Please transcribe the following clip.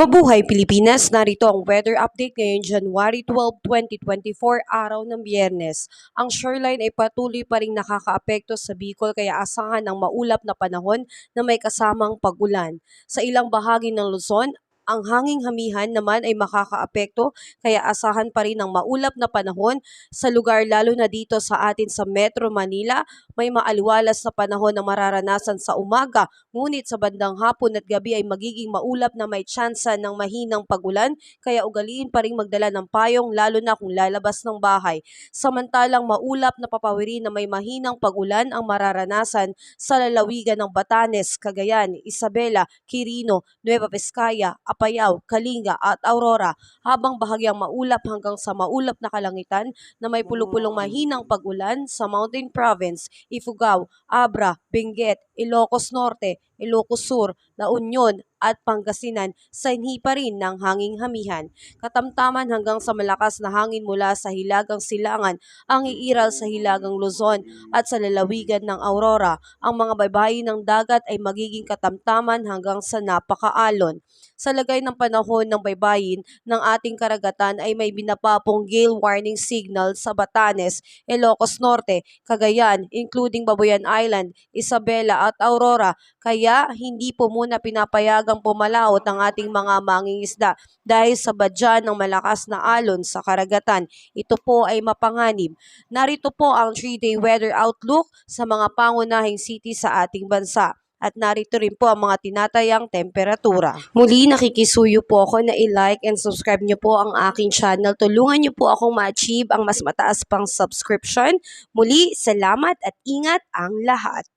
Mabuhay Pilipinas, narito ang weather update ngayong January 12, 2024, araw ng Biyernes. Ang shoreline ay patuloy pa ring nakakaapekto sa Bicol kaya asahan ang maulap na panahon na may kasamang pag-ulan. Sa ilang bahagi ng Luzon, ang hanging hamihan naman ay makakaapekto kaya asahan pa rin ang maulap na panahon sa lugar lalo na dito sa atin sa Metro Manila. May maaliwalas na panahon na mararanasan sa umaga, ngunit sa bandang hapon at gabi ay magiging maulap na may tsansa ng mahinang pagulan kaya ugaliin pa rin magdala ng payong lalo na kung lalabas ng bahay. Samantalang maulap na papawirin na may mahinang pagulan ang mararanasan sa lalawigan ng Batanes, Cagayan, Isabela, Quirino, Nueva Vizcaya, Apayao, Kalinga at Aurora, habang bahagyang maulap hanggang sa maulap na kalangitan na may pulupulong mahinang pagulan sa Mountain Province, Ifugao, Abra, Benguet, Ilocos Norte, Ilocos Sur, La Union at Pangasinan, sanhi pa rin ng hanging hamihan. Katamtaman hanggang sa malakas na hangin mula sa hilagang Silangan ang iiral sa hilagang Luzon at sa lalawigan ng Aurora. Ang mga baybayin ng dagat ay magiging katamtaman hanggang sa napakaalon. Sa lagay ng panahon ng baybayin ng ating karagatan ay may binabapong gale warning signal sa Batanes, Ilocos Norte, Cagayan, including Babuyan Island, Isabela at Aurora, kaya hindi po muna pinapayagang pumalaot ang ating mga mangingisda dahil sa badya ng malakas na alon sa karagatan. Ito po ay mapanganib. Narito po ang 3-day weather outlook sa mga pangunahing city sa ating bansa. At narito rin po ang mga tinatayang temperatura. Muli, nakikisuyo po ako na i-like and subscribe niyo po ang aking channel. Tulungan niyo po akong ma-achieve ang mas mataas pang subscription. Muli, salamat at ingat ang lahat.